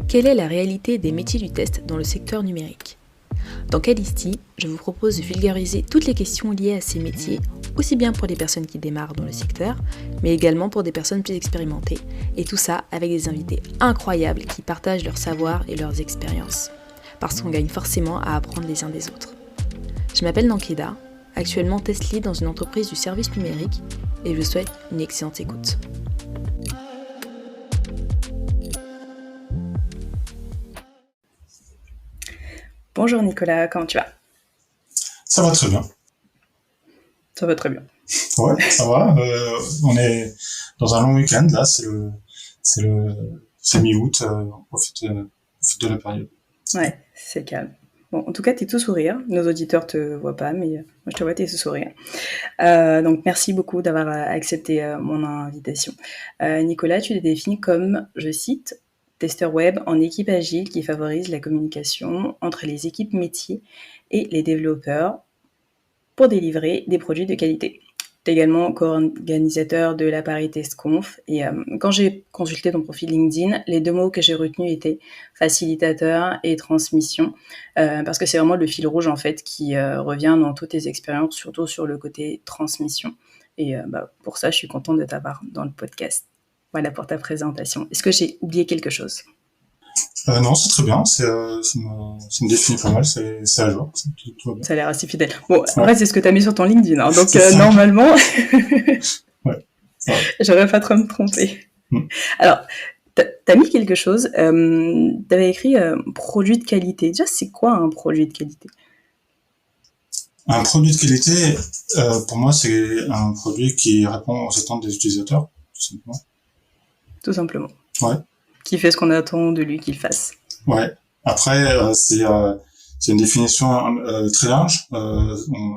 Quelle est la réalité des métiers du test dans le secteur numérique ? Dans Calisti, je vous propose de vulgariser toutes les questions liées à ces métiers, aussi bien pour les personnes qui démarrent dans le secteur, mais également pour des personnes plus expérimentées, et tout ça avec des invités incroyables qui partagent leur savoir et leurs expériences, parce qu'on gagne forcément à apprendre les uns des autres. Je m'appelle Nankeda, actuellement test lead dans une entreprise du service numérique, et je vous souhaite une excellente écoute. Bonjour Nicolas, comment tu vas ? Ça va très bien. Ça va très bien. Ouais, ça va. On est dans un long week-end là, c'est mi-août, on profite de la période. Ouais, c'est calme. Bon, en tout cas, t'es tout sourire. Nos auditeurs te voient pas, mais moi je te vois, t'es tout sourire. Donc merci beaucoup d'avoir accepté mon invitation. Nicolas, tu t'es défini comme, je cite, testeur web en équipe agile qui favorise la communication entre les équipes métiers et les développeurs pour délivrer des produits de qualité. Tu es également co-organisateur de la Paris Test Conf et quand j'ai consulté ton profil LinkedIn, les deux mots que j'ai retenus étaient facilitateur et transmission parce que c'est vraiment le fil rouge en fait qui revient dans toutes tes expériences, surtout sur le côté transmission. Et pour ça, je suis contente de t'avoir dans le podcast. Voilà pour ta présentation. Est-ce que j'ai oublié quelque chose ? Non, c'est très bien, ça me définit pas mal, c'est à jour, tout va bien. Ça a l'air assez fidèle. Bon, en vrai, c'est ce que tu as mis sur ton LinkedIn, hein, donc normalement, ouais, j'aurais pas trop me tromper. Alors, t'as mis quelque chose, t'avais écrit produit de qualité. Déjà, c'est quoi un produit de qualité ? Un produit de qualité, pour moi, c'est un produit qui répond aux attentes des utilisateurs, tout simplement. Tout simplement. Ouais. Qui fait ce qu'on attend de lui qu'il fasse. Ouais. Après, c'est une définition très large. On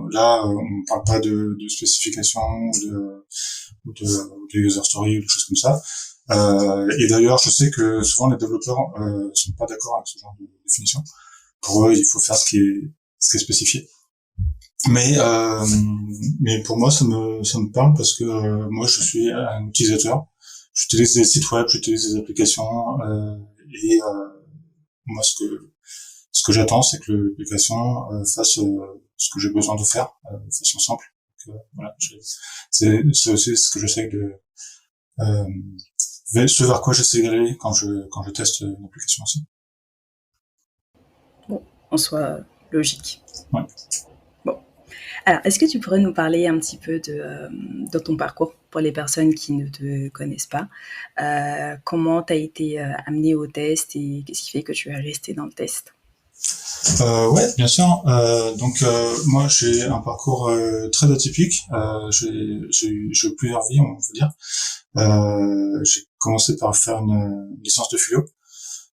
parle pas de spécification ou de user story ou des choses comme ça. Et d'ailleurs, je sais que souvent les développeurs sont pas d'accord avec ce genre de définition. Pour eux, il faut faire ce qui est spécifié. Mais pour moi, ça me parle parce que moi, je suis un utilisateur. J'utilise des sites web, j'utilise des applications et moi, ce que j'attends, c'est que l'application fasse ce que j'ai besoin de faire de façon simple. Donc, voilà, c'est aussi ce que j'essaie de ce vers quoi j'essaie d'aller quand je teste une application aussi. Bon, en soit logique. Ouais. Bon. Alors, est-ce que tu pourrais nous parler un petit peu de ton parcours pour les personnes qui ne te connaissent pas ? Comment tu as été amené au test et qu'est-ce qui fait que tu es resté dans le test ? Ouais, bien sûr. Donc moi j'ai un parcours très atypique. J'ai eu plusieurs vies, on va dire. J'ai commencé par faire une licence de philo.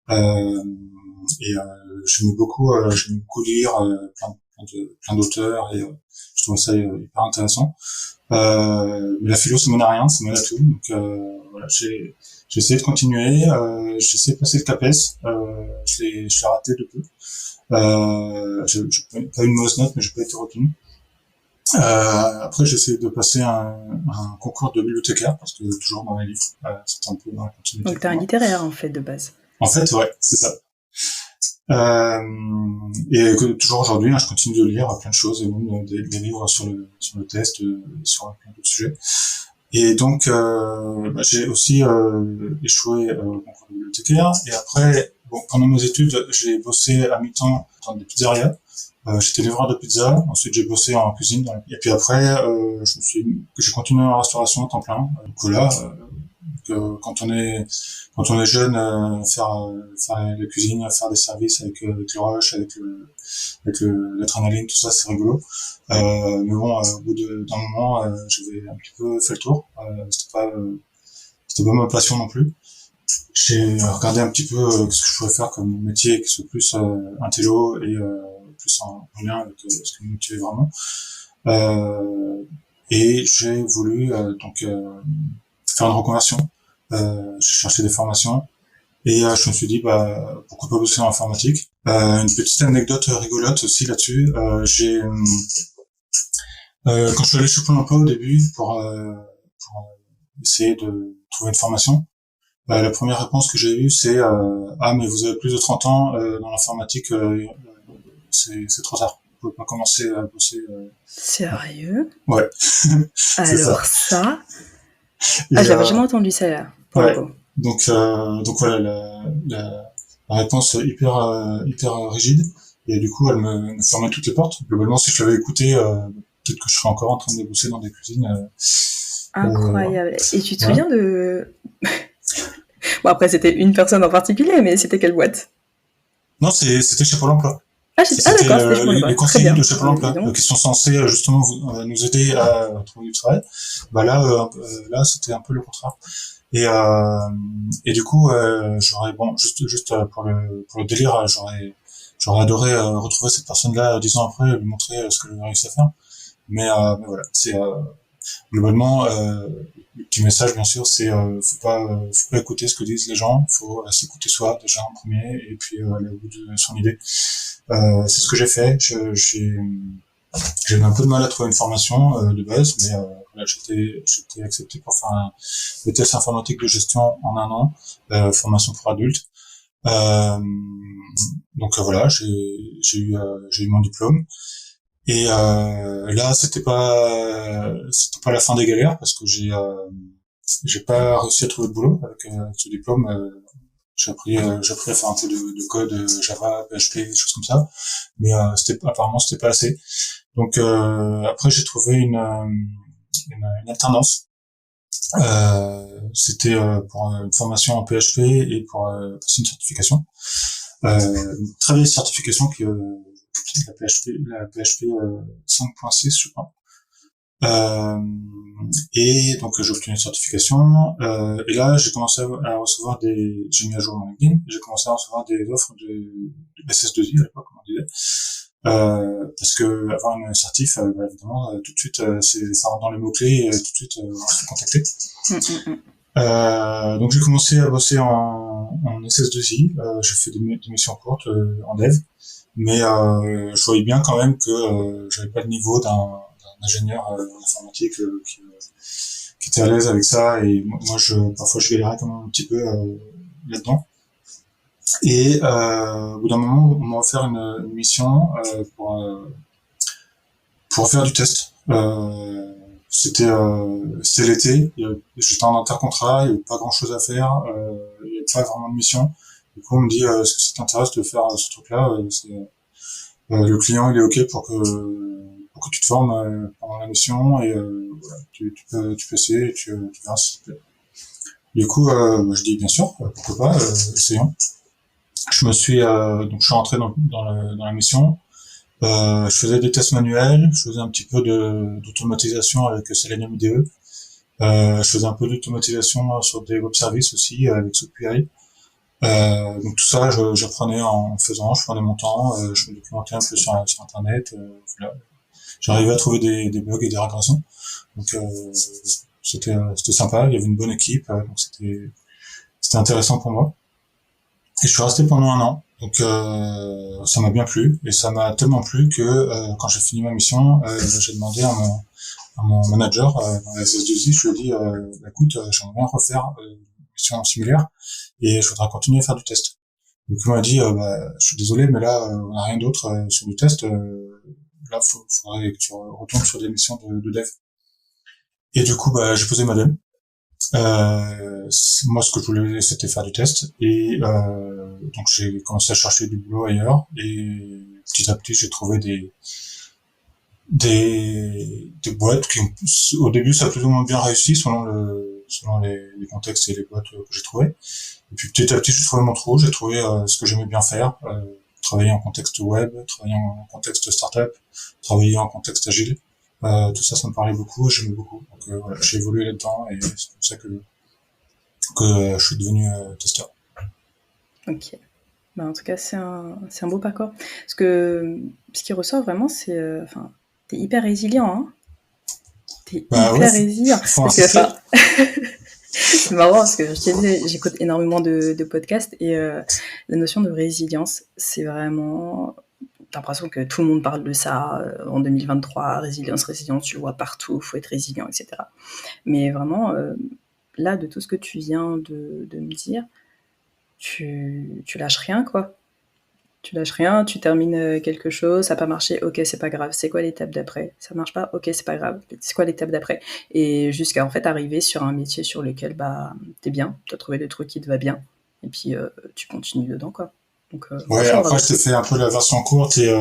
Et j'aimais beaucoup lire plein d'auteurs et je trouvais ça hyper intéressant. Mais la philo ça mène à rien, ça mène à tout. Donc voilà, j'ai essayé de continuer. J'ai essayé de passer le CAPES. Je l'ai raté de peu. J'ai pas eu une mauvaise note, mais j'ai pas été retenu. Après, j'ai essayé de passer un concours de bibliothécaire, parce que toujours dans les livres, c'est un peu dans la continuité. Donc t'es un littéraire, en fait, de base. En fait, ouais, c'est ça. Et que toujours aujourd'hui, je continue de lire plein de choses, et même des livres sur le test, sur plein d'autres sujets. Et donc, j'ai aussi échoué au concours de bibliothécaire. Et après, pendant mes études, j'ai bossé à mi-temps dans des pizzerias. J'étais livreur de pizza. Ensuite, j'ai bossé en cuisine. Et puis après, j'ai continué en restauration à temps plein. Donc là, quand on est jeune, faire la cuisine, faire des services avec le rush, avec l'adrénaline, tout ça, c'est rigolo. Mais bon, au bout d'un moment, j'avais un petit peu fait le tour. C'était pas ma passion non plus. J'ai regardé un petit peu ce que je pouvais faire comme métier qui soit plus intello et plus en lien avec ce qui me motivait vraiment. Et j'ai voulu faire une reconversion. J'ai cherché des formations et je me suis dit pourquoi pas bosser en informatique. Une petite anecdote rigolote aussi là-dessus. Quand je suis allé chez Pôle emploi au début pour essayer de trouver une formation, La première réponse que j'ai eue, c'est ah, mais vous avez plus de 30 ans, dans l'informatique, c'est trop tard. Vous pouvez pas commencer à bosser. Sérieux? Ouais, c'est ça. Alors ça, Et ah, je l'avais jamais entendu ça là, pour le ouais, coup. donc voilà, la réponse est hyper rigide. Et du coup, elle me fermait toutes les portes. Globalement, si je l'avais écouté, peut-être que je serais encore en train de bosser dans des cuisines. Incroyable. Et tu te Voilà. souviens de... Bon, après, c'était une personne en particulier, mais c'était quelle boîte? Non, c'était chez Pôle emploi. Ah C'était d'accord, c'était chez Pôle emploi. les Très conseillers de bien. chez Pôle Bon, dis emploi donc. qui sont censés justement nous aider à trouver du travail. Bah là, là, c'était un peu le contraire. Et, euh, et du coup, j'aurais bon, juste pour le délire, j'aurais adoré retrouver cette personne-là 10 ans après, et lui montrer ce que j'ai réussi à faire. Mais voilà, c'est globalement le petit message, bien sûr, c'est faut pas écouter ce que disent les gens, faut s'écouter soi déjà en premier, et puis aller au bout de son idée. C'est ce que j'ai fait. J'ai eu un peu de mal à trouver une formation de base, mais voilà, j'étais accepté pour faire le test informatique de gestion en 1 an, formation pour adultes. Euh, donc voilà, j'ai eu mon diplôme. Et là, c'était pas la fin des galères parce que j'ai pas réussi à trouver de boulot avec ce diplôme. J'ai appris à faire un peu de code Java, PHP, des choses comme ça, mais apparemment c'était pas assez. Donc après j'ai trouvé une alternance. C'était pour une formation en PHP et pour passer une certification. Une très vieille certification la PHP 5.6 je crois. Euh, et donc j'ai obtenu une certification. Et là j'ai commencé à recevoir j'ai mis à jour mon LinkedIn. J'ai commencé à recevoir des offres de SS2I à l'époque, comme on disait. Parce que avoir une certif, bah, évidemment, tout de suite, ça rentre dans les mots clés et tout de suite, on se fait contacter. Donc j'ai commencé à bosser en SS2I. J'ai fait des missions courtes en dev, mais je voyais bien quand même que j'avais pas le niveau d'un ingénieur en informatique qui était à l'aise avec ça. Et moi, parfois, je galérais quand même un petit peu là-dedans. Et au bout d'un moment, on m'a offert une mission pour faire du test. C'était l'été, j'étais en intercontrat, il n'y avait pas grand chose à faire, il n'y avait pas vraiment de mission. Du coup, on me dit, est-ce que ça t'intéresse de faire ce truc-là? Le client, il est OK pour que tu te formes pendant la mission et voilà, tu peux essayer et tu verras si ça te plaît. Du coup, je dis bien sûr, pourquoi pas, essayons. Donc je suis rentré dans la mission. Je faisais des tests manuels, je faisais un petit peu d'automatisation avec Selenium IDE. Je faisais un peu d'automatisation sur des web services aussi avec SoapQI. Donc tout ça, j'apprenais en faisant, je prenais mon temps, je me documentais un peu sur Internet. Voilà. J'arrivais à trouver des bugs et des régressions. Donc c'était sympa, il y avait une bonne équipe, donc c'était intéressant pour moi. Et je suis resté pendant 1 an. Donc ça m'a bien plu et ça m'a tellement plu que quand j'ai fini ma mission, j'ai demandé à mon manager dans la SS2I, je lui ai dit écoute, j'aimerais bien refaire une mission similaire et je voudrais continuer à faire du test. Donc il m'a dit je suis désolé mais là on n'a rien d'autre sur du test. Là faudrait que tu retournes sur des missions de dev. Et du coup j'ai posé ma dème. Moi, ce que je voulais, c'était faire du test. Et donc, j'ai commencé à chercher du boulot ailleurs. Et petit à petit, j'ai trouvé des boîtes qui, au début, ça a plus ou moins bien réussi selon les contextes et les boîtes que j'ai trouvées. Et puis, petit à petit, j'ai trouvé mon trou. J'ai trouvé ce que j'aimais bien faire. Travailler en contexte web, travailler en contexte startup, travailler en contexte agile. Tout ça, ça me parlait beaucoup et j'aimais beaucoup. Donc voilà, j'ai évolué là-dedans et c'est comme ça que je suis devenu testeur. Ok. Bah, en tout cas, c'est un beau parcours. Parce que ce qui ressort vraiment, c'est... Enfin, t'es hyper résilient, hein. T'es Bah ouais, hyper résilient. faut Parce que, insister. enfin, c'est marrant parce que je te disais, j'écoute énormément de podcasts et la notion de résilience, c'est vraiment... J'ai l'impression que tout le monde parle de ça en 2023, résilience, tu le vois partout, faut être résilient, etc. Mais vraiment, là, de tout ce que tu viens de me dire, tu lâches rien, quoi. Tu lâches rien, tu termines quelque chose, ça n'a pas marché, ok, c'est pas grave. C'est quoi l'étape d'après? Ça marche pas, ok, c'est pas grave. C'est quoi l'étape d'après? Et jusqu'à en fait arriver sur un métier sur lequel bah t'es bien, t'as trouvé le truc qui te va bien, et puis tu continues dedans, quoi. Donc Ouais, franchement, après bravo. je t'ai fait un peu la version courte et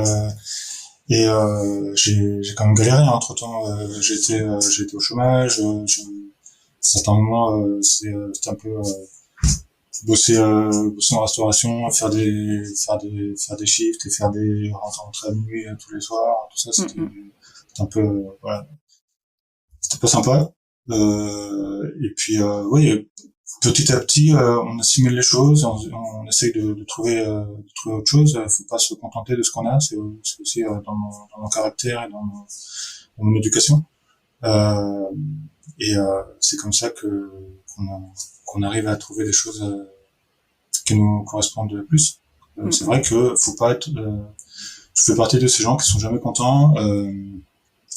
j'ai quand même galéré hein, entre-temps. J'ai été au chômage. Certains moments, c'était un peu bosser en restauration, faire des shifts et rentrer à minuit tous les soirs. Tout ça, Mm, c'était un peu voilà, c'était pas sympa. Et puis oui, petit à petit, on assimile les choses, on essaye de trouver autre chose. Faut pas se contenter de ce qu'on a. C'est aussi dans mon caractère et dans mon éducation. Euh, c'est comme ça que qu'on arrive à trouver des choses qui nous correspondent le plus. mm, C'est mm. vrai que faut pas être. Je fais partie de ces gens qui sont jamais contents.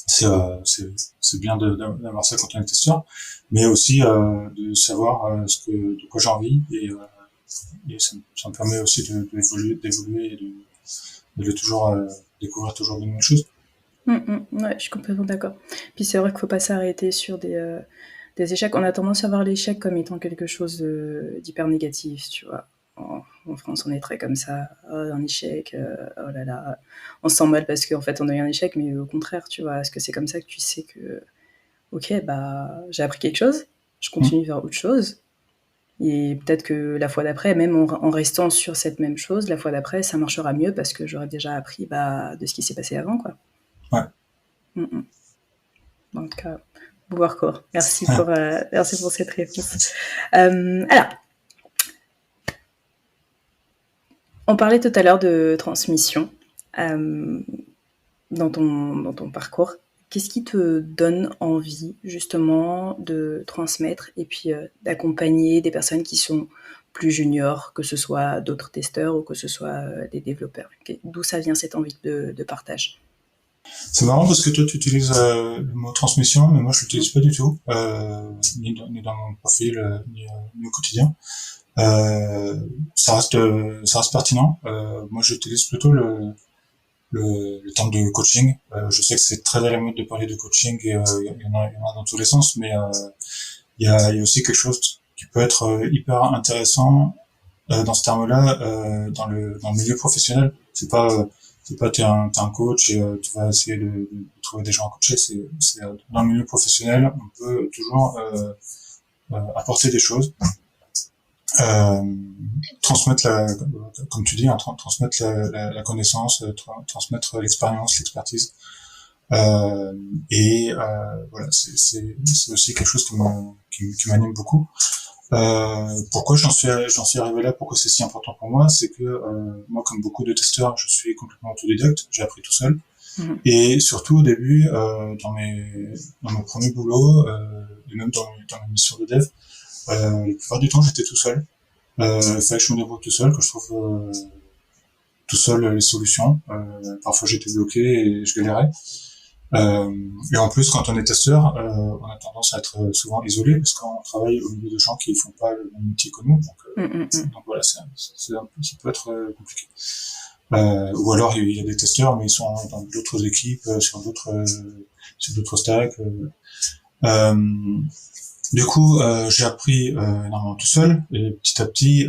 C'est euh, c'est c'est bien d'avoir ça quand on est testeur, mais aussi de savoir de quoi j'ai envie et ça me permet aussi d'évoluer et de toujours découvrir toujours de nouvelles choses. Ouais, je suis complètement d'accord. Puis c'est vrai qu'il faut pas s'arrêter sur des échecs. On a tendance à voir l'échec comme étant quelque chose d'hyper négatif, tu vois. En France, on est très comme ça. Oh, un échec, oh là là. On se sent mal parce qu'en fait, on a eu un échec, mais au contraire, tu vois. Est-ce que c'est comme ça que tu sais que, ok, bah, j'ai appris quelque chose, je Mm. continue vers autre chose. Et peut-être que la fois d'après, même en restant sur cette même chose, la fois d'après, ça marchera mieux parce que j'aurais déjà appris bah, de ce qui s'est passé avant, quoi. Ouais. Mm -mm. Donc, beau parcours. Merci pour cette réponse. Alors, on parlait tout à l'heure de transmission euh, dans ton parcours. Qu'est-ce qui te donne envie justement de transmettre et puis d'accompagner des personnes qui sont plus juniors, que ce soit d'autres testeurs ou que ce soit des développeurs? D'où ça vient cette envie de partage? C'est marrant parce que toi tu utilises le mot transmission, mais moi je l'utilise pas du tout, ni dans mon profil, ni au quotidien. Ça reste pertinent. Moi j'utilise plutôt le terme de coaching. Je sais que c'est très à la mode de parler de coaching et il y en a dans tous les sens, mais il y a aussi quelque chose qui peut être hyper intéressant dans ce terme-là dans le milieu professionnel. C'est pas t'es un coach et tu vas essayer de trouver des gens à coacher. Dans le milieu professionnel, on peut toujours apporter des choses, euh, transmettre comme tu dis, hein, transmettre la connaissance, transmettre l'expérience, l'expertise. Voilà, c'est aussi quelque chose qui m'anime beaucoup. Pourquoi j'en suis arrivé là, pourquoi c'est si important pour moi, c'est que moi, comme beaucoup de testeurs, je suis complètement autodidacte, j'ai appris tout seul. Mhm. Et surtout au début, dans mes premiers boulots, et même dans mes missions de dev, la plupart du temps, j'étais tout seul. Il fallait que je me débrouille tout seul, que je trouve tout seul les solutions. Parfois, j'étais bloqué et je galérais. Et en plus, quand on est testeur, on a tendance à être souvent isolé parce qu'on travaille au milieu de gens qui font pas le même métier que nous. Donc voilà, ça peut être compliqué. Ou alors il y a des testeurs, mais ils sont dans d'autres équipes, sur d'autres stacks. Du coup, j'ai appris énormément tout seul et petit à petit,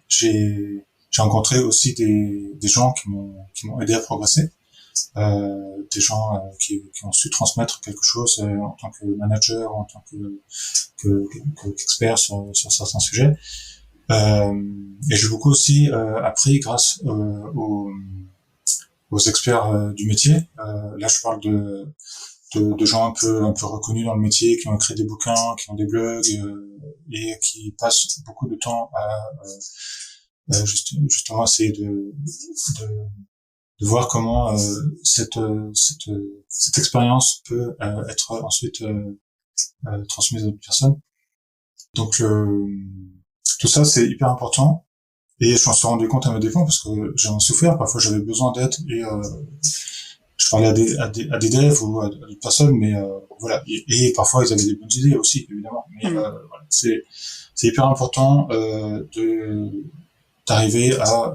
j'ai rencontré aussi des gens qui m'ont aidé à progresser. Des gens qui ont su transmettre quelque chose en tant que manager, en tant qu'expert sur certains sujets. Et j'ai beaucoup aussi appris grâce aux experts du métier. Là, je parle de gens un peu reconnus dans le métier, qui ont écrit des bouquins, qui ont des blogs et qui passent beaucoup de temps à justement essayer de de voir comment cette expérience peut être ensuite transmise à d'autres personnes. Donc tout ça c'est hyper important et je m'en suis rendu compte à mes dépens parce que j'en ai souffert. Parfois j'avais besoin d'aide et je parlais à des devs ou à d'autres personnes, mais voilà. Et parfois ils avaient des bonnes idées aussi, évidemment. Mais voilà, c'est hyper important de d'arriver à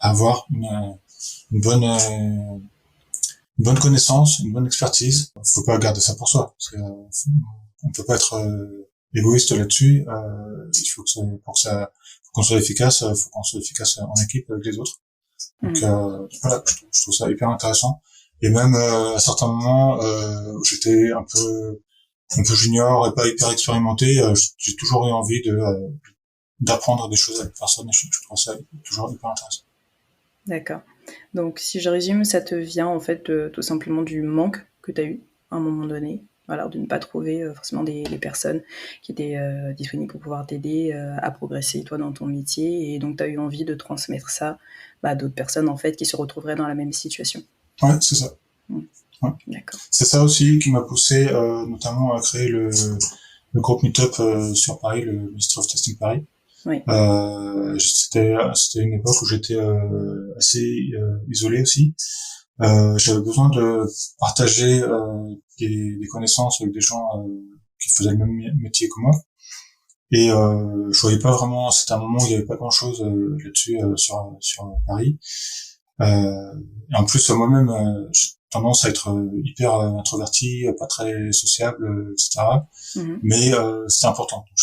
avoir une bonne une bonne connaissance, une bonne expertise. Faut pas garder ça pour soi. Parce que, on peut pas être égoïste là-dessus. Il faut que faut qu'on soit efficace. Faut qu'on soit efficace en équipe avec les autres. Donc voilà, je trouve ça hyper intéressant. Et même à certains moments, j'étais un peu junior et pas hyper expérimenté. J'ai toujours eu envie d'apprendre des choses avec personne. Et je trouve ça toujours hyper intéressant. D'accord. Donc, si je résume, ça te vient en fait tout simplement du manque que tu as eu à un moment donné, voilà, de ne pas trouver forcément les personnes qui étaient disponibles pour pouvoir t'aider à progresser toi dans ton métier, et donc tu as eu envie de transmettre ça à d'autres personnes en fait qui se retrouveraient dans la même situation. Ouais, c'est ça. Ouais. D'accord. C'est ça aussi qui m'a poussé notamment à créer le groupe Meetup sur Paris, le Ministry of Testing Paris. Oui. C'était une époque où j'étais assez isolé aussi. J'avais besoin de partager des connaissances avec des gens qui faisaient le même métier que moi. Et je voyais pas vraiment, c'était un moment où il y avait pas grand chose là-dessus sur Paris. Et en plus moi-même j'ai tendance à être hyper introverti, pas très sociable, etc. Mais c'était important. Donc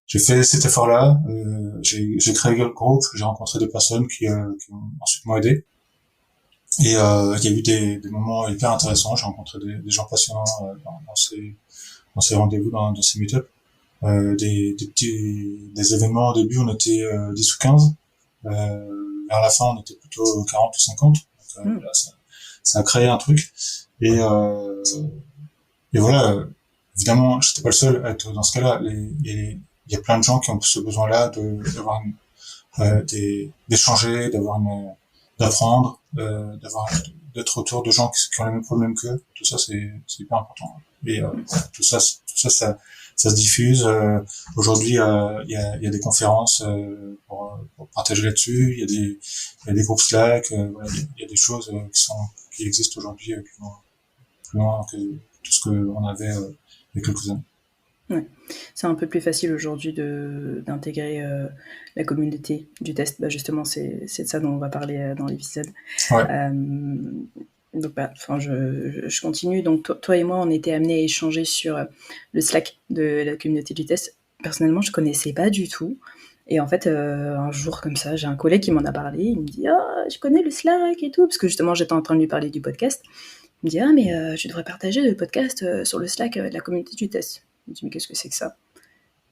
j'ai fait cet effort-là, j'ai créé le groupe, j'ai rencontré des personnes qui ensuite m'ont aidé. Et il y a eu des moments hyper intéressants. J'ai rencontré des gens passionnants dans ces rendez-vous, dans ces meet-ups. Des événements au début, on était 10 ou 15. Vers la fin, on était plutôt 40 ou 50. Donc, là, ça a créé un truc. Et voilà, évidemment, j'étais pas le seul à être dans ce cas-là. Il y a plein de gens qui ont ce besoin-là d'avoir d'échanger, d'apprendre, d'être autour de gens qui ont les mêmes problèmes qu'eux. Tout ça, c'est hyper important. Et tout ça se diffuse. Aujourd'hui, il y a des conférences pour partager là-dessus. Il y a des groupes Slack. Voilà, il y a des choses qui existent aujourd'hui qui vont plus loin que tout ce qu'on avait il y a quelques années. Ouais. C'est un peu plus facile aujourd'hui d'intégrer la communauté du test. Justement, c'est de ça dont on va parler dans l'épisode. Ouais. Donc, je continue. Donc, toi et moi, on était amenés à échanger sur le Slack de la communauté du test. Personnellement, je connaissais pas du tout. Et en fait, un jour comme ça, j'ai un collègue qui m'en a parlé. Il me dit « Ah, je connais le Slack et tout », parce que justement, j'étais en train de lui parler du podcast. Il me dit « Ah, mais tu devrais partager le podcast sur le Slack de la communauté du test ». Je me dis « Mais qu'est-ce que c'est que ça ?»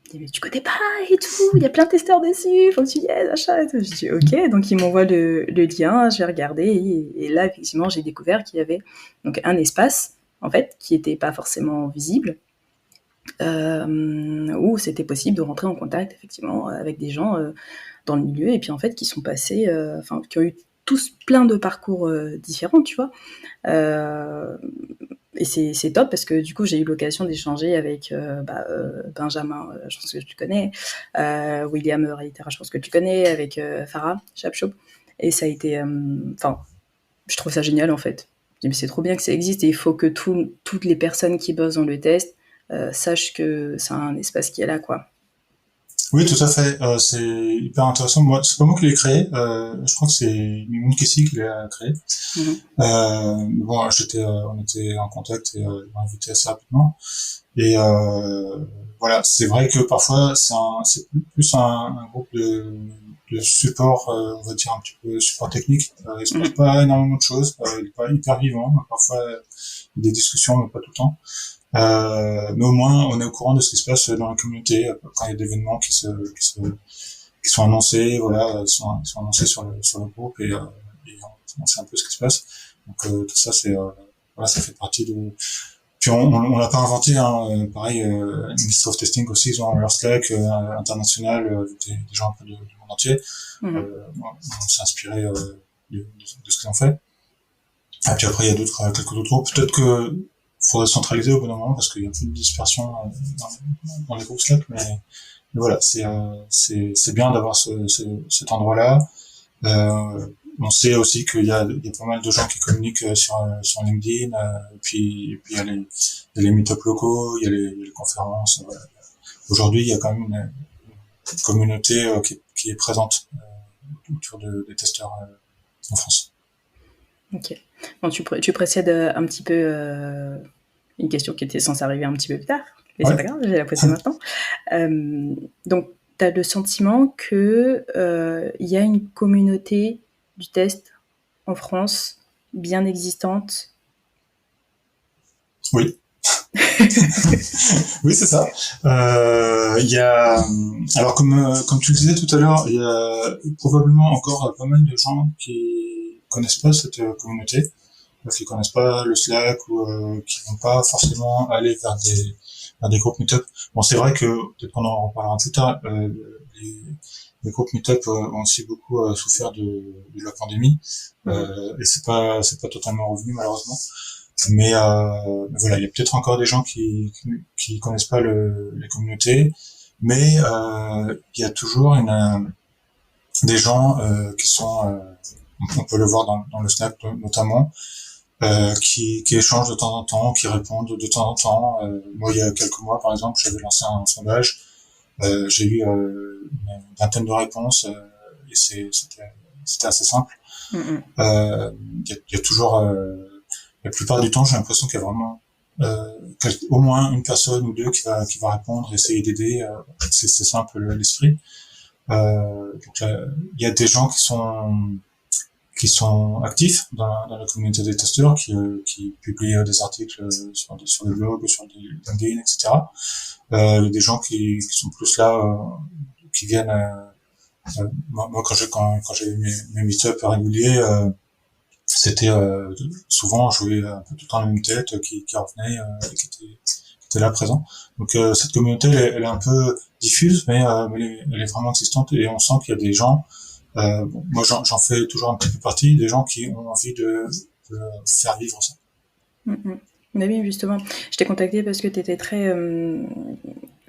Il dit « Mais tu connais pas et tout, il y a plein de testeurs dessus, faut que tu y aies, achat et tout. » Je dis « Ok », donc il m'envoie le lien, je vais regarder, et là, effectivement, j'ai découvert qu'il y avait donc un espace, en fait, qui était pas forcément visible, où c'était possible de rentrer en contact, effectivement, avec des gens dans le milieu, et puis en fait, qui sont passés, qui ont eu tous plein de parcours différents, tu vois. Et c'est top parce que du coup, j'ai eu l'occasion d'échanger avec Benjamin, je pense que tu connais, William Reitera, je pense que tu connais, avec Farah Chapchop. Et ça a été... je trouve ça génial, en fait. Je dis, mais c'est trop bien que ça existe, et il faut que toutes les personnes qui bossent dans le test sachent que c'est un espace qui est là, quoi. Oui, tout à fait. C'est hyper intéressant. Moi, c'est pas moi qui l'ai créé. Je crois que c'est Mimoun Kessi qui l'a créé. Bon, on était en contact et il m'a invité assez rapidement. Et voilà, c'est vrai que parfois c'est plus un groupe de support, on va dire un petit peu support technique. Il se passe pas énormément de choses. Il est pas hyper vivant. Parfois, il y a des discussions, mais pas tout le temps. Mais au moins on est au courant de ce qui se passe dans la communauté quand il y a des événements qui sont annoncés, voilà, ils sont annoncés sur le groupe, et on sait un peu ce qui se passe. Donc tout ça, voilà, ça fait partie de. Puis on l'a pas inventé, hein. Pareil, Ministry of Testing aussi, ils ont leur Slack international, des gens un peu du monde entier. On s'est inspiré de ce qu'ils ont fait. Et puis après, il y a quelques autres groupes. Peut-être que faudrait centraliser au bout d'un moment parce qu'il y a un peu de dispersion dans les groupes Slack, mais voilà, c'est bien d'avoir cet endroit-là. on sait aussi qu'il y a pas mal de gens qui communiquent sur LinkedIn, et puis il y a les meet-up locaux, il y a les conférences. Voilà. Aujourd'hui, il y a quand même une communauté qui est présente autour des testeurs en France. Ok. Bon, tu précèdes un petit peu une question qui était censée arriver un petit peu plus tard, mais Ouais. c'est pas grave, je vais la poser maintenant. Donc, tu as le sentiment que il y a une communauté du test en France bien existante. Oui. Oui, c'est ça. Il y a, alors comme tu le disais tout à l'heure, il y a probablement encore pas mal de gens qui connaissent pas cette communauté, qui connaissent pas le Slack ou qui vont pas forcément aller vers des groupes Meetup. Bon, c'est vrai que peut-être qu'on en reparlera plus tard. Les, les groupes Meetup ont aussi beaucoup souffert de la pandémie, et c'est pas totalement revenu malheureusement. Mais voilà, il y a peut-être encore des gens qui connaissent pas les communautés, mais il y a toujours des gens qui sont, on peut le voir dans le Slack notamment, qui échangent de temps en temps, qui répondent de temps en temps. Moi, il y a quelques mois, par exemple, j'avais lancé un sondage, j'ai eu une vingtaine de réponses, et c'était assez simple. Il y a toujours la plupart du temps, j'ai l'impression qu'il y a vraiment au moins une personne ou deux qui va répondre, essayer d'aider. C'est simple l'esprit. Donc là, il y a des gens qui sont actifs dans la communauté des testeurs, qui publient des articles sur des blogs, sur des LinkedIn, etc. Il y a des gens qui sont plus là, qui viennent. Moi, quand j'ai eu mes meet-up réguliers, c'était souvent jouer un peu tout le temps la même tête qui revenait, et qui était là présent. Donc cette communauté elle est un peu diffuse, mais elle est vraiment existante, et on sent qu'il y a des gens, bon, moi j'en fais toujours un petit peu partie, des gens qui ont envie de faire vivre ça. Mais oui, justement, je t'ai contacté parce que tu étais très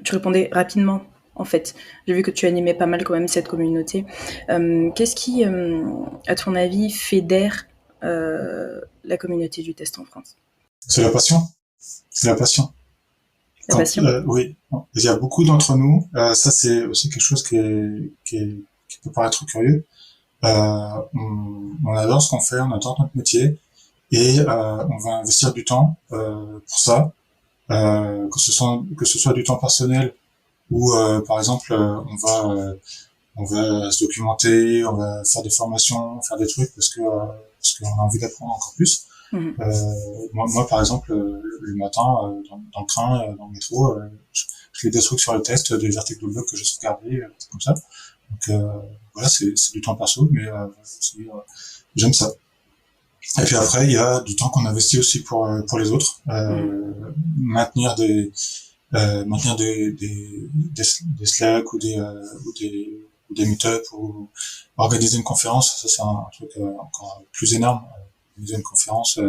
tu répondais rapidement en fait. J'ai vu que tu animais pas mal quand même cette communauté. Qu'est-ce qui à ton avis fédère la communauté du test en France? C'est la passion. C'est la passion. La passion. Oui, il y a beaucoup d'entre nous. Ça, c'est aussi quelque chose qui peut paraître curieux. On adore ce qu'on fait, on adore notre métier, et on va investir du temps pour ça, que ce soit du temps personnel ou par exemple on va se documenter, on va faire des formations, faire des trucs parce qu'on a envie d'apprendre encore plus. Moi, par exemple, le matin, dans le train, dans le métro, je lis des trucs sur le test, des articles de blog que j'ai sauvegardés, comme ça. Donc voilà, c'est du temps perso, mais j'aime ça. Et puis après, il y a du temps qu'on investit aussi pour les autres, maintenir des Slack ou des meet-up, ou organiser une conférence. Ça, c'est un truc encore plus énorme. Organiser une conférence,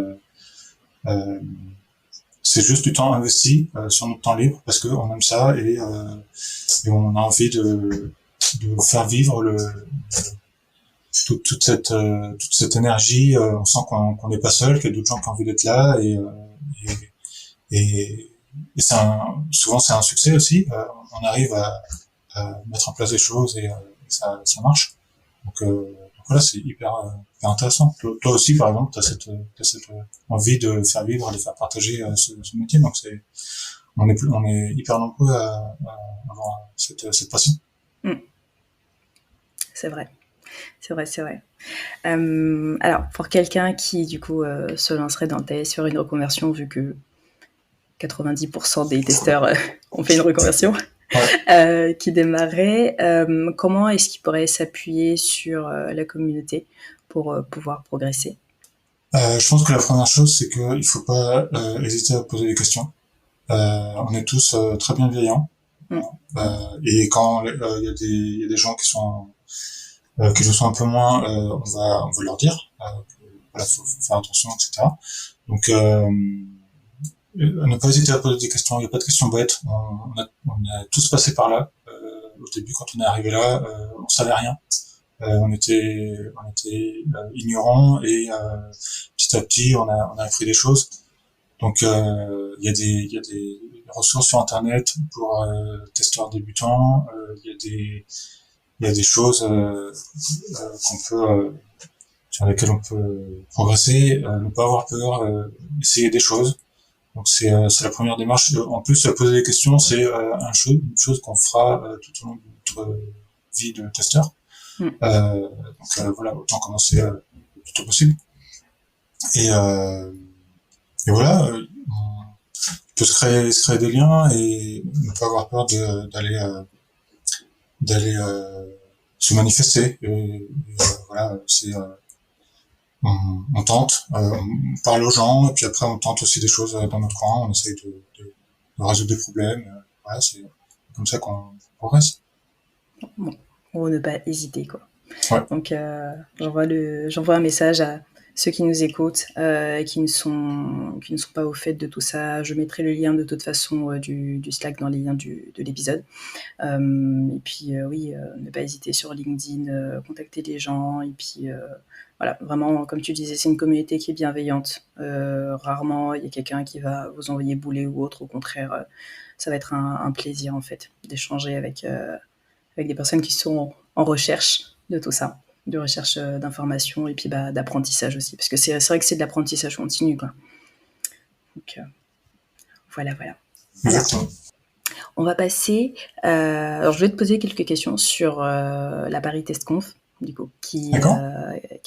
c'est juste du temps investi sur notre temps libre, parce qu'on aime ça, et on a envie de faire vivre toute cette énergie. On sent qu'on n'est pas seul, qu'il y a d'autres gens qui ont envie d'être là, et souvent c'est un succès aussi. On arrive à mettre en place des choses, et ça marche. Donc voilà, c'est hyper intéressant. Toi aussi, par exemple, t'as cette envie de faire vivre, de faire partager ce métier. Donc on est hyper nombreux à avoir cette passion. C'est vrai. Alors, pour quelqu'un qui, du coup, se lancerait dans le test, sur une reconversion, vu que 90% des testeurs ont fait une reconversion, qui démarrait, comment est-ce qu'il pourrait s'appuyer sur la communauté pour pouvoir progresser? Je pense que la première chose, c'est qu'il faut pas hésiter à poser des questions. On est tous très bienveillants, et quand il y a des gens qui le sont un peu moins, on va leur dire voilà, faut faire attention, etc. Donc ne pas hésiter à poser des questions. Il n'y a pas de questions bêtes. On a tous passé par là. Au début, quand on est arrivé là, on savait rien. on était ignorants et petit à petit on a appris des choses. Donc il y a des ressources sur internet pour testeurs débutants. Il y a des choses qu'on peut sur lesquelles on peut progresser, ne pas avoir peur, essayer des choses. Donc c'est la première démarche. En plus, poser des questions, c'est une chose qu'on fera tout au long de notre vie de testeur. Mm. Donc voilà, autant commencer le plus tôt possible. Et, euh, et voilà, on peut se créer des liens et ne pas avoir peur d'aller se manifester. Et voilà, on tente, on parle aux gens, et puis après on tente aussi des choses dans notre coin, on essaye de résoudre des problèmes. Voilà, c'est comme ça qu'on progresse. Bon, pour ne pas hésiter, quoi. Ouais. Donc, j'envoie un message à ceux qui nous écoutent, qui ne sont pas au fait de tout ça. Je mettrai le lien de toute façon du Slack dans les liens de l'épisode. Et puis oui, ne pas hésiter sur LinkedIn, contacter les gens. Et puis voilà, vraiment, comme tu disais, c'est une communauté qui est bienveillante. Rarement, il y a quelqu'un qui va vous envoyer bouler ou autre. Au contraire, ça va être un plaisir en fait d'échanger avec des personnes qui sont en recherche de tout ça, de recherche d'informations et puis d'apprentissage aussi, parce que c'est vrai que c'est de l'apprentissage continu, quoi. Donc voilà. Exactement. On va passer. Alors je vais te poser quelques questions sur la Paris Test Conf, du coup, qui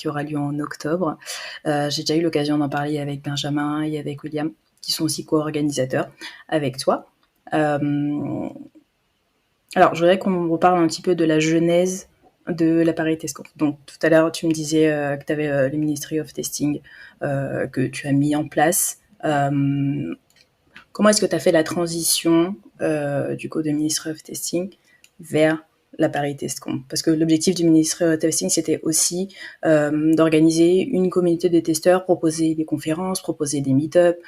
aura lieu en octobre. J'ai déjà eu l'occasion d'en parler avec Benjamin et avec William, qui sont aussi co-organisateurs avec toi. Alors, je voudrais qu'on reparle un petit peu de la genèse de la Paris Test Conf. Donc, tout à l'heure, tu me disais que tu avais le Ministry of Testing que tu as mis en place. Comment est-ce que tu as fait la transition du coup de Ministry of Testing vers la Paris Test Conf? Parce que l'objectif du Ministry of Testing, c'était aussi d'organiser une communauté de testeurs, proposer des conférences, proposer des meet-ups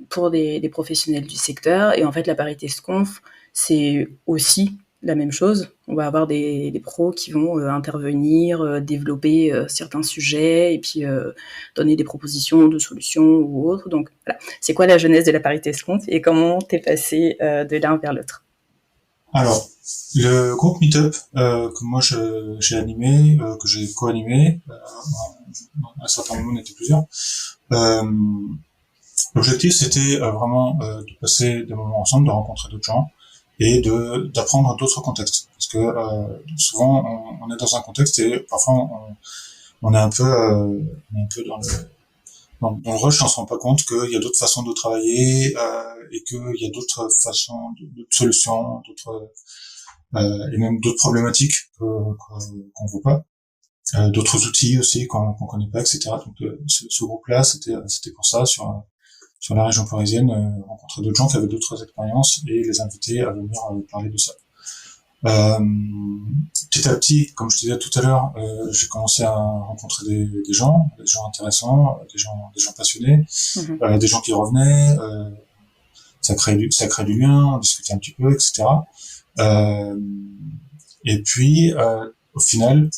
pour des professionnels du secteur. Et en fait, la Paris Test Conf, c'est aussi la même chose. On va avoir des pros qui vont intervenir, développer certains sujets et puis donner des propositions de solutions ou autres. Donc voilà, c'est quoi la genèse de la Paris Test Conf et comment t'es passé de l'un vers l'autre? Alors, le groupe Meetup que moi j'ai animé, que j'ai co-animé, à un certain moment on était plusieurs. L'objectif c'était vraiment de passer des moments ensemble, de rencontrer d'autres gens et d'apprendre d'autres contextes. Parce que souvent on est dans un contexte et parfois on est un peu dans le rush, on se rend pas compte qu'il y a d'autres façons de travailler et qu'il y a d'autres façons, d'autres solutions, et même d'autres problématiques qu'on voit pas, d'autres outils aussi qu'on connaît pas, etc. Donc ce groupe-là, c'était pour ça sur la région parisienne, rencontrer d'autres gens qui avaient d'autres expériences et les inviter à venir parler de ça. Petit à petit, comme je te disais tout à l'heure, j'ai commencé à rencontrer des gens intéressants, des gens passionnés, des gens qui revenaient, ça crée du lien, on discutait un petit peu, etc. Et puis, au final,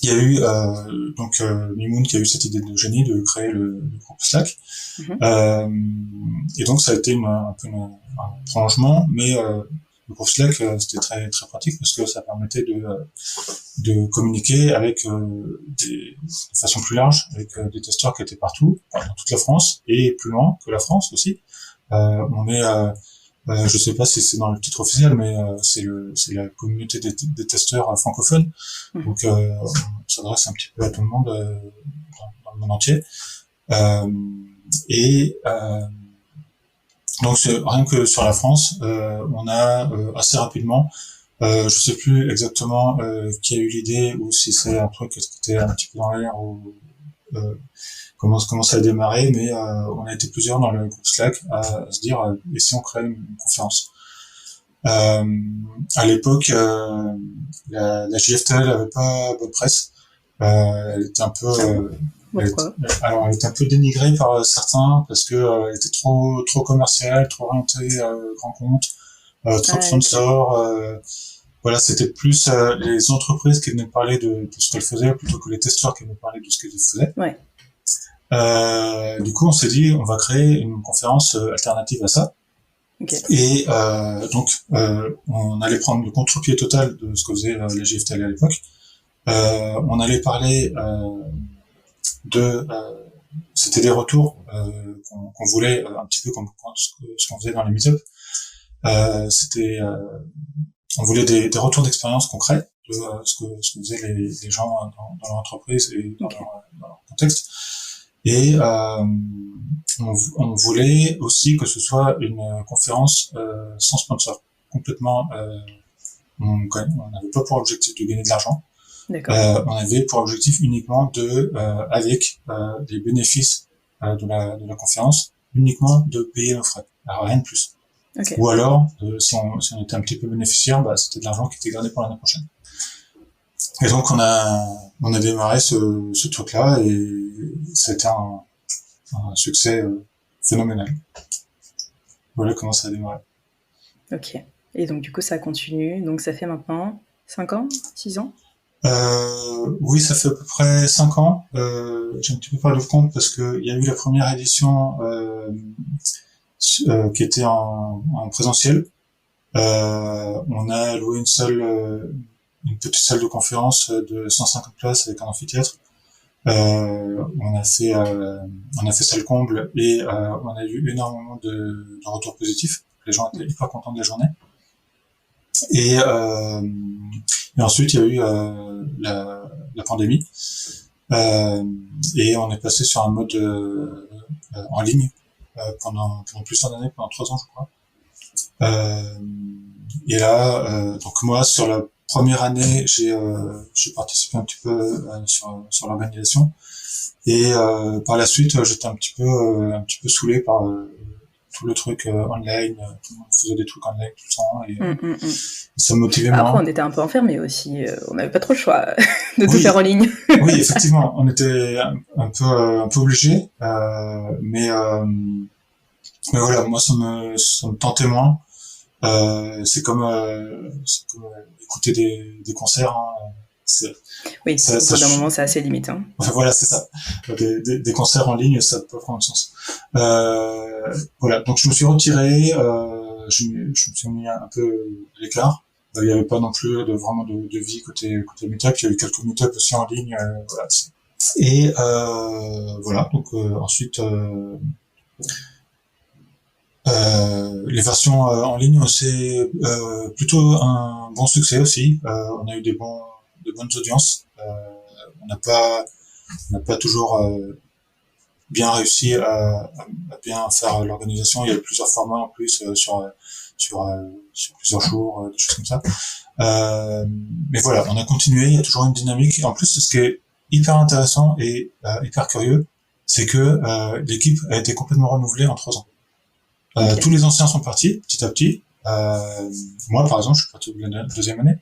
il y a eu Mimoun qui a eu cette idée de génie de créer le groupe Slack. Et donc ça a été un prolongement, mais le groupe Slack c'était très très pratique parce que ça permettait de communiquer avec de façon plus large avec des testeurs qui étaient partout dans toute la France et plus loin que la France aussi. On est je sais pas si c'est dans le titre officiel, mais c'est la communauté des testeurs francophones. Donc on s'adresse un petit peu à tout le monde dans le monde entier. Donc rien que sur la France, on a assez rapidement, je sais plus exactement qui a eu l'idée ou si c'est un truc qui était un petit peu dans l'air ou comment ça a démarré, mais on a été plusieurs dans le groupe Slack à se dire et si on crée une conférence. À l'époque, la JFTL avait pas bonne presse. Elle était un peu elle était un peu dénigrée par certains parce que elle était trop commerciale, trop orientée grand compte, trop de sponsors. voilà, c'était plus les entreprises qui venaient parler de ce qu'elles faisaient plutôt que les testeurs qui venaient parler de ce qu'ils faisaient. Ouais. Du coup, on s'est dit, on va créer une conférence alternative à ça. Ok. Et donc, on allait prendre le contre-pied total de ce que faisait la GFTL à l'époque. On allait parler c'était des retours qu'on voulait un petit peu comme ce qu'on faisait dans les meet-up. On voulait des retours d'expérience concrets de ce que faisaient les gens dans leur entreprise et dans leur contexte. Et on voulait aussi que ce soit une conférence sans sponsor, complètement. On n'avait pas pour objectif de gagner de l'argent. On avait pour objectif uniquement avec les bénéfices de la conférence, uniquement de payer nos frais, alors rien de plus. Okay. Ou alors, si on était un petit peu bénéficiaire, c'était de l'argent qui était gardé pour l'année prochaine. Et donc on a démarré ce truc-là et c'était un succès phénoménal. Voilà comment ça a démarré. Ok. Et donc du coup ça continue. Donc ça fait maintenant 5 ans, 6 ans? Oui, ça fait à peu près 5 ans. J'ai un petit peu perdu le compte parce que il y a eu la première édition qui était en présentiel. On a loué une petite salle de conférence de 150 places avec un amphithéâtre. On a fait salle comble et on a eu énormément de retours positifs. Les gens étaient hyper contents de la journée. Et ensuite il y a eu la pandémie et on est passé sur un mode en ligne pendant plusieurs années, pendant 3 ans je crois. Et là, donc moi sur la première année, j'ai participé un petit peu sur l'organisation et par la suite, j'étais un petit peu saoulé par tout le truc online. Tout le monde faisait des trucs online tout le temps et ça me motivait moins. Après, on était un peu enfermés aussi. On n'avait pas trop le choix de tout faire en ligne. Oui, effectivement, on était un peu obligés, mais voilà, moi ça me tentait moins. C'est comme écouter des concerts. Hein. Oui, au bout d'un moment, c'est assez limite. Hein. Voilà, c'est ça. Des concerts en ligne, ça n'a pas vraiment de sens. Voilà, donc je me suis retiré. Je me suis mis un peu à l'écart. Il n'y avait pas non plus vraiment de vie côté meet-up. Il y a eu quelques meet-up aussi en ligne. Voilà. Et voilà, donc ensuite... les versions en ligne, c'est plutôt un bon succès aussi. On a eu de bonnes audiences. On n'a pas toujours bien réussi à bien faire l'organisation. Il y a eu plusieurs formats en plus sur plusieurs jours, des choses comme ça. Mais voilà, on a continué. Il y a toujours une dynamique. Et en plus, ce qui est hyper intéressant et hyper curieux, c'est que l'équipe a été complètement renouvelée en 3 ans. Okay. Tous les anciens sont partis petit à petit. Moi, par exemple, je suis parti au bout de la 2e année.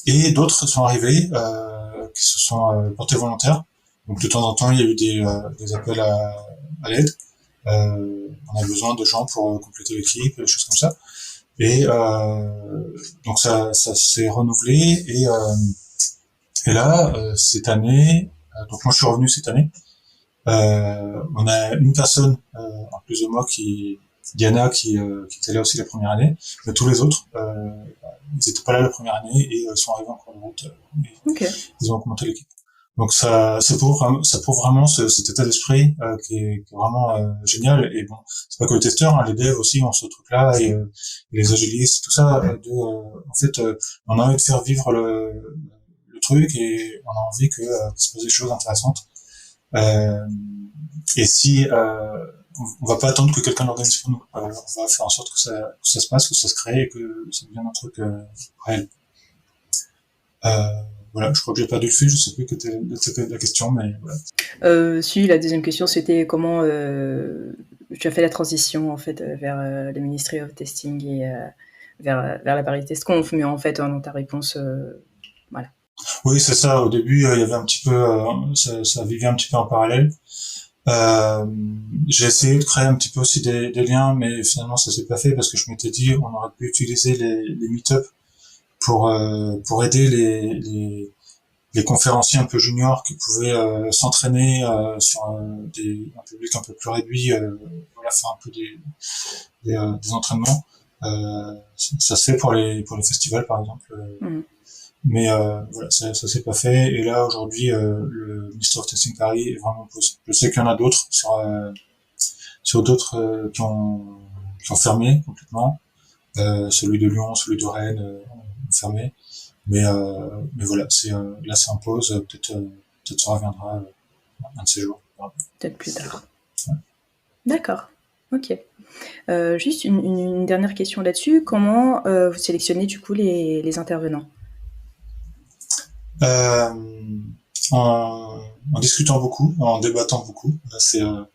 Et d'autres sont arrivés qui se sont portés volontaires. Donc de temps en temps, il y a eu des appels à l'aide. On a besoin de gens pour compléter l'équipe, des choses comme ça. Et donc ça s'est renouvelé. Et là, cette année, donc moi je suis revenu cette année. On a une personne en plus de moi Diana qui était là aussi la première année, mais tous les autres ils étaient pas là la première année et sont arrivés en cours de route. Okay. Ils ont augmenté l'équipe. Donc ça prouve vraiment cet état d'esprit qui est vraiment génial. Et bon, c'est pas que les testeurs, hein, les devs aussi ont ce truc-là et les agilistes, tout ça. En fait, on a envie de faire vivre le truc et on a envie que se passe des choses intéressantes. Et si on va pas attendre que quelqu'un l'organise pour nous, on va faire en sorte que ça se passe, que ça se crée et que ça devienne un truc réel. Voilà, je crois que j'ai perdu le fil, je sais plus que c'était la question, mais voilà. Si, la deuxième question c'était comment tu as fait la transition en fait vers le Ministry of Testing et vers la Paris Test Conf, mais en fait dans ta réponse, voilà. Oui, c'est ça. Au début, il y avait un petit peu, ça vivait un petit peu en parallèle. Euh, j'ai essayé de créer un petit peu aussi des liens, mais finalement ça s'est pas fait parce que je m'étais dit on aurait pu utiliser les meet-up pour aider les conférenciers un peu juniors qui pouvaient s'entraîner sur un public un peu plus réduit, voilà, faire un peu des entraînements. Ça se fait pour les festivals par exemple. Mhm. Mais voilà, ça s'est pas fait. Et là aujourd'hui, le Minister of Testing Paris est vraiment possible. Je sais qu'il y en a d'autres sur d'autres qui ont fermé complètement. Celui de Lyon, celui de Rennes ont fermé. Mais voilà, là c'est en pause. Peut-être ça reviendra un de ces jours. Voilà. Peut-être plus tard. Ouais. D'accord. Ok. Juste une dernière question là-dessus. Comment vous sélectionnez du coup les intervenants? Euh, en discutant beaucoup, en débattant beaucoup. C'est un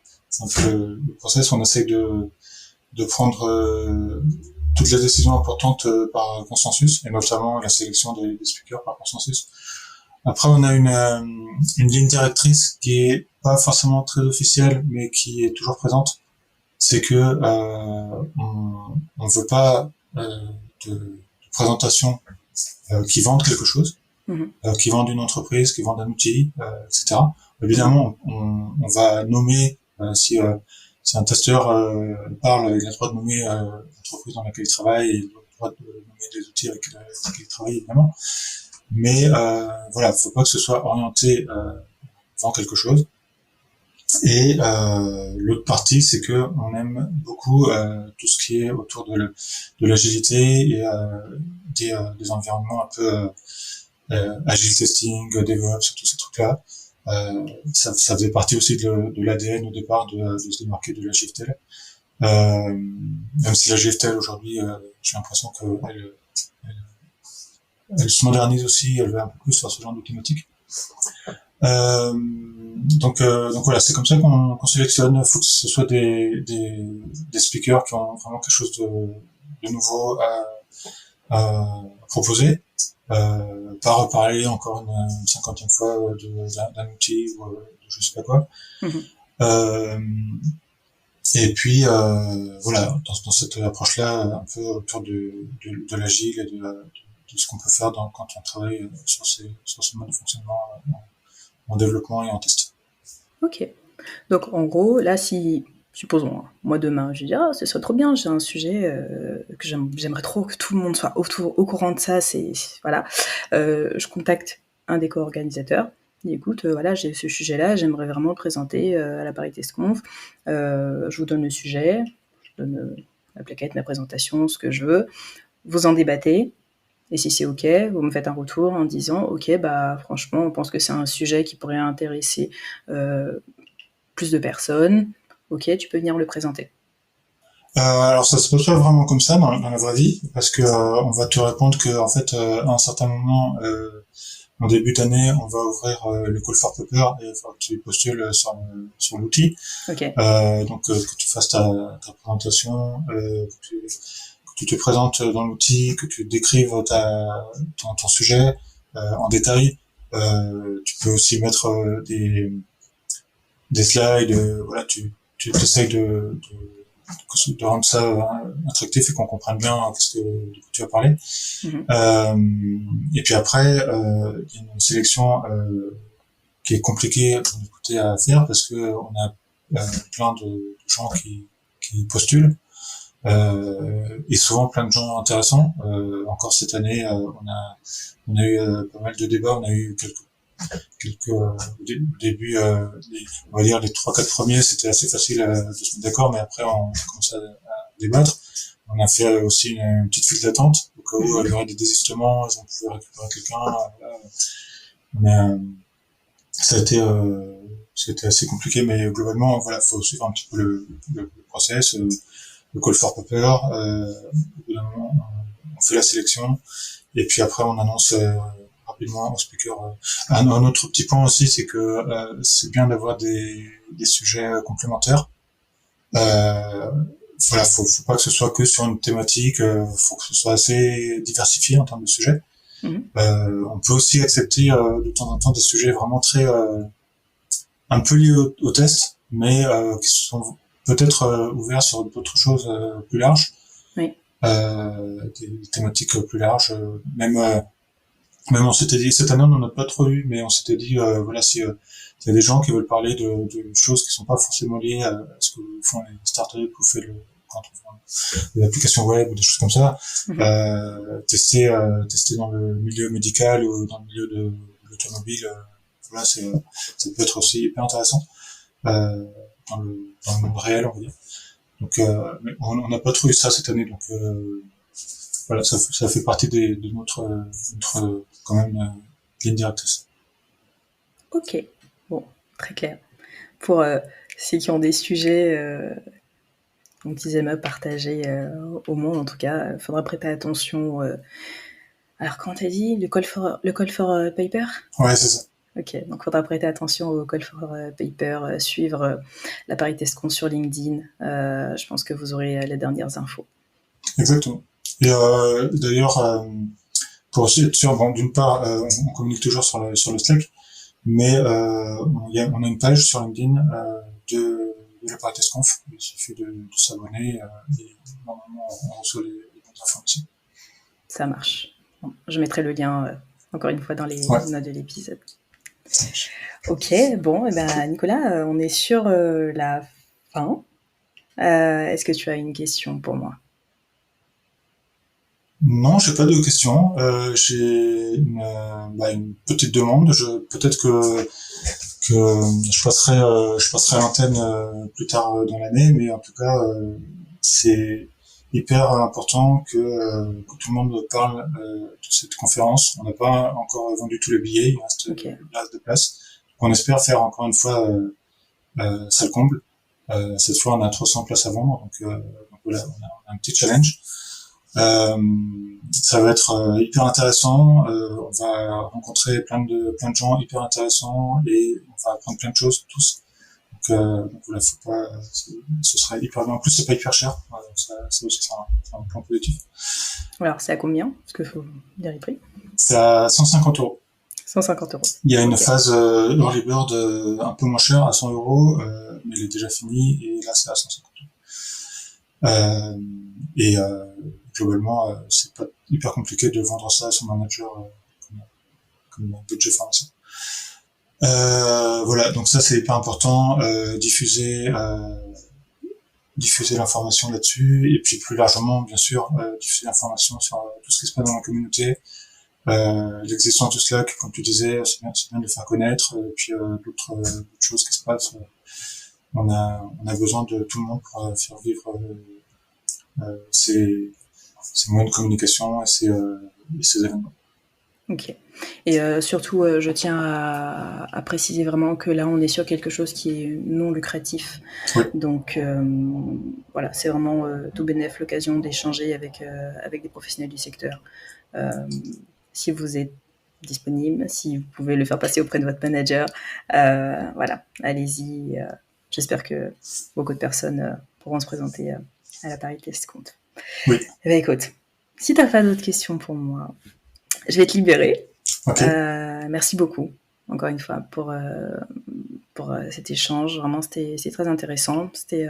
peu le process. On essaye de prendre toutes les décisions importantes par consensus, et notamment la sélection des speakers par consensus. Après, on a une ligne directrice qui est pas forcément très officielle, mais qui est toujours présente. C'est que on veut pas de présentation qui vendent quelque chose, qui vendent une entreprise, qui vendent un outil, etc. Évidemment, on va nommer si un testeur parle, il a le droit de nommer l'entreprise dans laquelle il travaille, et il a le droit de nommer des outils avec lesquels il travaille, évidemment. Mais voilà, faut pas que ce soit orienté vers quelque chose. Et l'autre partie, c'est que on aime beaucoup tout ce qui est autour de l'agilité et des environnements un peu agile testing, DevOps, tous ces trucs-là. Ça faisait partie aussi de l'ADN au départ de se démarquer de la GFTL. Même si la GFTL aujourd'hui, j'ai l'impression elle se modernise aussi, elle va un peu plus sur ce genre de thématique. Donc voilà, c'est comme ça qu'on sélectionne. Il faut que ce soit des speakers qui ont vraiment quelque chose de nouveau à proposer. Pas reparler encore une 50e fois d'un outil ou de je sais pas quoi. Et puis voilà, dans cette approche-là, un peu autour de l'agile et de ce qu'on peut faire quand on travaille sur ce mode de fonctionnement en développement et en test. Ok. Donc en gros, là, si, supposons, hein, moi demain, je dis, ah, ce serait trop bien, j'ai un sujet que j'aimerais trop que tout le monde soit au courant de ça, voilà. Je contacte un des co-organisateurs, je dis, écoute, voilà, j'ai ce sujet-là, j'aimerais vraiment le présenter à la Paris TestConf, je vous donne le sujet, je donne la plaquette, ma présentation, ce que je veux, vous en débattez, et si c'est OK, vous me faites un retour en disant, OK, bah franchement, on pense que c'est un sujet qui pourrait intéresser plus de personnes. OK, tu peux venir le présenter. Alors ça se passe pas vraiment comme ça dans la vraie vie, parce que on va te répondre que en fait à un certain moment en début d'année on va ouvrir le call for paper et il faut que tu postules sur l'outil. OK. Donc que tu fasses ta présentation, que tu te présentes dans l'outil, que tu décrives ton sujet en détail. Tu peux aussi mettre des slides, voilà, tu essayes de rendre ça attractif et qu'on comprenne bien de quoi tu vas parler. Et puis après, il y a une sélection qui est compliquée de côté à faire parce que on a plein de gens qui postulent et souvent plein de gens intéressants. Encore cette année, on a eu pas mal de débats, on a eu quelques au début, on va dire les 3-4 premiers, c'était assez facile de se mettre d'accord, mais après on commence à débattre. On a fait aussi une petite file d'attente au cas où il y aurait des désistements, on pouvait récupérer quelqu'un. Mais c'était assez compliqué, mais globalement, voilà, faut suivre un petit peu le process, le call for paper. Au bout d'un moment, on fait la sélection, et puis après on annonce rapidement au speaker. Un autre petit point aussi, c'est que c'est bien d'avoir des sujets complémentaires. Voilà, faut pas que ce soit que sur une thématique, faut que ce soit assez diversifié en termes de sujets. On peut aussi accepter de temps en temps des sujets vraiment très un peu liés au test, mais qui sont peut-être ouverts sur d'autres choses plus larges, Oui. des thématiques plus larges, même on s'était dit, cette année on n'en a pas trop eu, mais on s'était dit, voilà, si il y a des gens qui veulent parler de choses qui sont pas forcément liées à ce que font les startups ou fait quand on fait des applications web ou des choses comme ça, tester dans le milieu médical ou dans le milieu de l'automobile, voilà, ça peut être aussi hyper intéressant, dans le monde réel, on va dire. Donc, mais on n'a pas trop eu ça cette année, donc, voilà, ça fait partie de notre quand même ligne directrice. Ok, bon, très clair. Pour ceux qui ont des sujets dont ils aiment partager au monde, en tout cas, il faudra prêter attention. Alors, quand t'as dit le call for paper? Ouais, c'est ça. Ok, donc il faudra prêter attention au call for paper, suivre la parité Scon sur LinkedIn. Je pense que vous aurez les dernières infos. Exactement. Et d'ailleurs, pour aussi être sûr, bon, d'une part, on communique toujours sur le Slack, mais on a une page sur LinkedIn de la Parités Conf. Il suffit de s'abonner et normalement on reçoit les bonnes informations. Ça marche. Bon, je mettrai le lien encore une fois dans les notes de l'épisode. Ça marche. Ok, bon, et ben Nicolas, on est sur la fin. Est-ce que tu as une question pour moi? Non, j'ai pas de questions. J'ai une petite demande. Peut-être que je passerai à l'antenne plus tard dans l'année, mais en tout cas, c'est hyper important que tout le monde parle de cette conférence. On n'a pas encore vendu tous les billets, il reste de place. On espère faire encore une fois salle comble. Cette fois, on a 300 places à vendre, donc voilà, on a un petit challenge. Ça va être hyper intéressant. On va rencontrer plein de gens hyper intéressants et on va apprendre plein de choses tous. Donc voilà, faut pas, ce sera hyper bien. En plus, c'est pas hyper cher. Ça aussi, c'est un point positif. Alors, c'est à combien? Parce qu'il faut dire les prix. C'est à 150 €. 150 €. Il y a une phase Early Bird un peu moins chère à 100 €, mais elle est déjà finie et là c'est à 150 €. Et globalement, c'est pas hyper compliqué de vendre ça à son manager comme budget formation. Voilà, donc ça c'est hyper important, diffuser l'information là-dessus, et puis plus largement, bien sûr, diffuser l'information sur tout ce qui se passe dans la communauté, l'existence de Slack, comme tu disais, c'est bien de le faire connaître, et puis d'autres choses qui se passent. On a besoin de tout le monde pour faire vivre ces moyens de communication et ces événements. Ok. Et surtout, je tiens à préciser vraiment que là, on est sur quelque chose qui est non lucratif. Oui. Donc, voilà, c'est vraiment tout bénef, l'occasion d'échanger avec des professionnels du secteur. Si vous êtes disponible, si vous pouvez le faire passer auprès de votre manager, voilà, allez-y. J'espère que beaucoup de personnes pourront se présenter à la parité Scon. Oui. Eh bien, écoute, si tu n'as pas d'autres questions pour moi, je vais te libérer. Okay. Merci beaucoup, encore une fois, pour cet échange. Vraiment, c'était très intéressant. C'était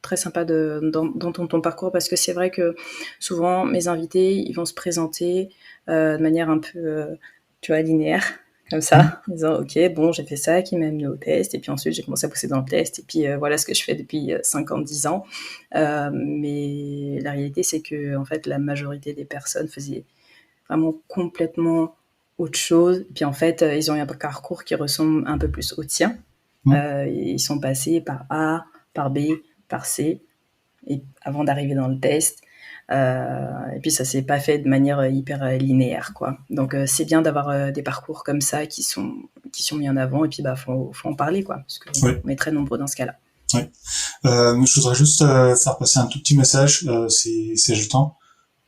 très sympa d'entendre ton parcours, parce que c'est vrai que souvent, mes invités, ils vont se présenter de manière un peu, tu vois, linéaire, comme ça, en disant, ok, bon, j'ai fait ça, qui m'a amené au test, et puis ensuite, j'ai commencé à pousser dans le test, et puis voilà ce que je fais depuis 5 ans, 10 ans. Mais la réalité, c'est que, en fait, la majorité des personnes faisaient vraiment complètement autre chose. Et puis en fait, ils ont eu un parcours qui ressemble un peu plus au tien. Ils sont passés par A, par B, par C, et avant d'arriver dans le test. Et puis ça s'est pas fait de manière hyper linéaire, quoi. Donc c'est bien d'avoir des parcours comme ça qui sont mis en avant, et puis faut en parler, quoi, parce que on est très nombreux dans ce cas-là. Oui. Je voudrais juste faire passer un tout petit message, si j'ai le temps.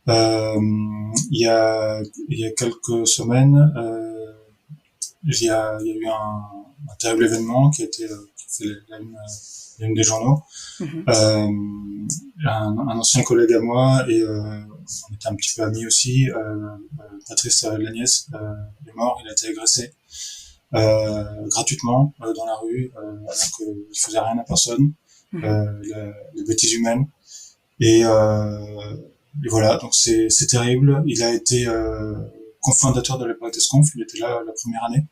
Il y a quelques semaines, il y a eu un terrible événement qui a fait la une des journaux. Un ancien collègue à moi, et on était un petit peu amis aussi, Patrice Lagnès, est mort, il a été agressé gratuitement dans la rue, alors qu'il faisait rien à personne, les bêtises humaines. Et voilà, donc c'est terrible. Il a été cofondateur de la ParisTestConf, il était là la première année.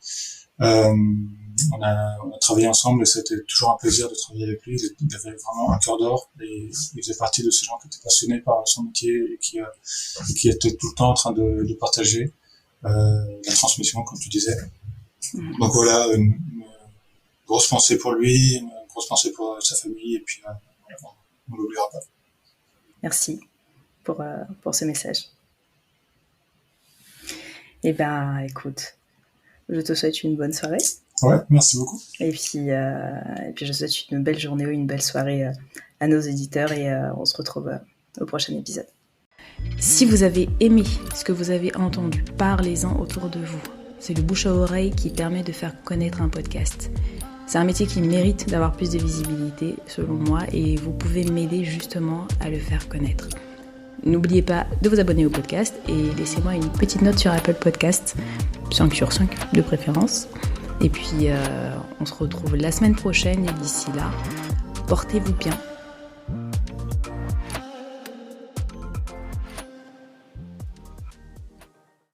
On a travaillé ensemble et c'était toujours un plaisir de travailler avec lui. Il avait vraiment un cœur d'or et il faisait partie de ces gens qui étaient passionnés par son métier et qui étaient tout le temps en train de partager la transmission, comme tu disais. Donc voilà, une grosse pensée pour lui, une grosse pensée pour sa famille et puis on ne l'oubliera pas. Merci pour ce message. Eh ben, écoute, je te souhaite une bonne soirée. Ouais, merci beaucoup. Et puis je souhaite une belle journée ou une belle soirée à nos éditeurs et on se retrouve au prochain épisode. Si vous avez aimé ce que vous avez entendu, parlez-en autour de vous. C'est le bouche à oreille qui permet de faire connaître un podcast. C'est un métier qui mérite d'avoir plus de visibilité, selon moi, et vous pouvez m'aider justement à le faire connaître. N'oubliez pas de vous abonner au podcast et laissez-moi une petite note sur Apple Podcast, 5 sur 5 de préférence. Et puis, on se retrouve la semaine prochaine et d'ici là, portez-vous bien.